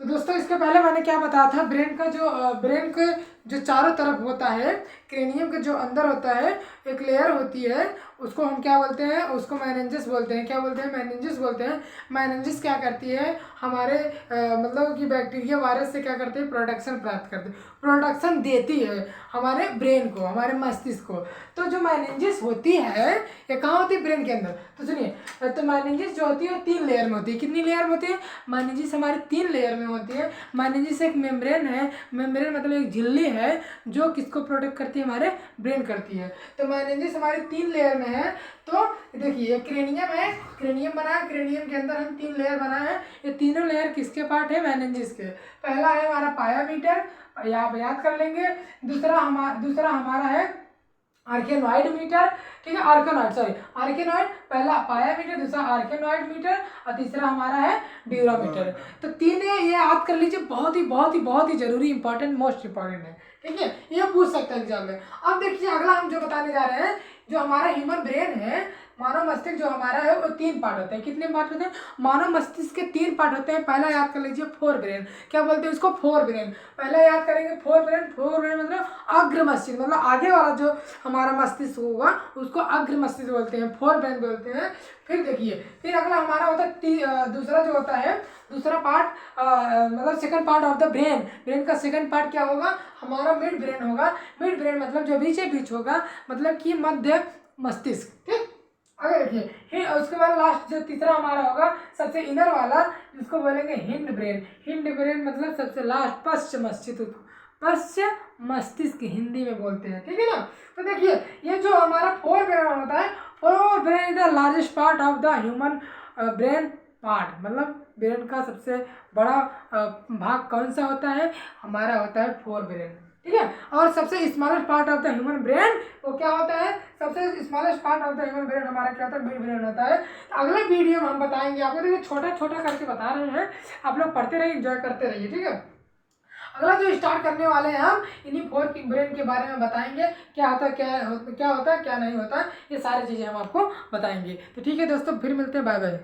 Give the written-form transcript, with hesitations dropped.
तो दोस्तों इसके पहले मैंने क्या बताया था, ब्रेन के जो चारों तरफ होता है, क्रेनियम के जो अंदर होता है एक लेयर होती है, उसको हम क्या बोलते हैं, उसको मेनिंजेस बोलते हैं। क्या बोलते हैं? मेनिंजेस बोलते हैं। मेनिंजेस क्या करती है, हमारे मतलब कि बैक्टीरिया वायरस से क्या करते हैं, प्रोटेक्शन प्राप्त करते हैं, प्रोटेक्शन देती है हमारे ब्रेन को, हमारे मस्तिष्क को। तो जो मेनिंजेस होती है ये कहाँ होती है? ब्रेन के अंदर। तो सुनिए, तो मेनिंजेस जो होती है 3 लेयर में होती है। कितनी लेयर में होती है? मेनिंजेस हमारी 3 लेयर में होती है। मेनिंजेस एक मेम्ब्रेन है, मेम्ब्रेन मतलब एक झिल्ली है जो किसको प्रोटेक्ट करती है, हमारे ब्रेन करती है। तो मेनिंजेस हमारी 3 लेयर में है। तो देखिए क्रेनियम है, क्रेनियम बना है, क्रेनियम के अंदर हम 3 लेयर बनाए हैं। ये तीनों लेयर किसके पार्ट है? मेनिंजेस के। पहला है हमारा पायामीटर, आप याद कर लेंगे। दूसरा हमारा है आर्केनॉइड मीटर, ठीक है, आर्केनॉइड पहला पायामीटर, दूसरा आर्केनॉइड मीटर और तीसरा हमारा है ड्यूरोमीटर। तो तीन ये याद कर लीजिए, बहुत ही जरूरी, इंपॉर्टेंट, मोस्ट इंपॉर्टेंट है, ठीक है, ये पूछ सकते हैं एग्जाम में। अब देखिए अगला हम जो बताने जा रहे हैं, जो हमारा ह्यूमन ब्रेन है, मानव मस्तिष्क जो हमारा है वो 3 पार्ट होते हैं। कितने पार्ट होते हैं? मानव मस्तिष्क के 3 पार्ट होते हैं। पहला याद कर लीजिए फोर ब्रेन। क्या बोलते हैं इसको? Fore brain. पहला याद करेंगे फोर ब्रेन मतलब अग्र मस्तिष्क, मतलब आगे वाला जो हमारा मस्तिष्क होगा उसको अग्र मस्तिष्क बोलते हैं, फोर ब्रेन बोलते हैं। फिर देखिए, फिर अगला हमारा होता है दूसरा जो होता है, दूसरा पार्ट मतलब second part of the brain का सेकंड पार्ट क्या होगा? हमारा मिड ब्रेन होगा। मिड ब्रेन मतलब जो बीच होगा, मतलब कि मध्य मस्तिष्क, ठीक। आगे देखिए, फिर उसके बाद लास्ट जो तीसरा हमारा होगा, सबसे इनर वाला, जिसको बोलेंगे हिंड ब्रेन। हिंड ब्रेन मतलब सबसे लास्ट, पश्च मस्तिष्क हिंदी में बोलते हैं, ठीक है ना। तो देखिए ये जो हमारा फोर ब्रेन होता है, fore brain is the largest part of the human brain part, मतलब ब्रेन का सबसे बड़ा भाग कौन सा होता है? हमारा होता है फोर ब्रेन, ठीक है। और सबसे smallest part of the human brain वो क्या होता है? सबसे smallest part of the human brain हमारा क्या होता है? मिड ब्रेन होता है। तो अगले वीडियो में हम बताएंगे आपको, देखिए छोटा छोटा करके बता रहे हैं, आप लोग पढ़ते रहिए, एंजॉय करते रहिए, ठीक है। अगला जो स्टार्ट करने वाले हैं हम, इन्हीं फोर ब्रेन के बारे में बताएंगे, क्या होता है क्या नहीं होता, ये सारी चीज़ें हम आपको बताएंगे। तो ठीक है दोस्तों, फिर मिलते हैं, बाय बाय।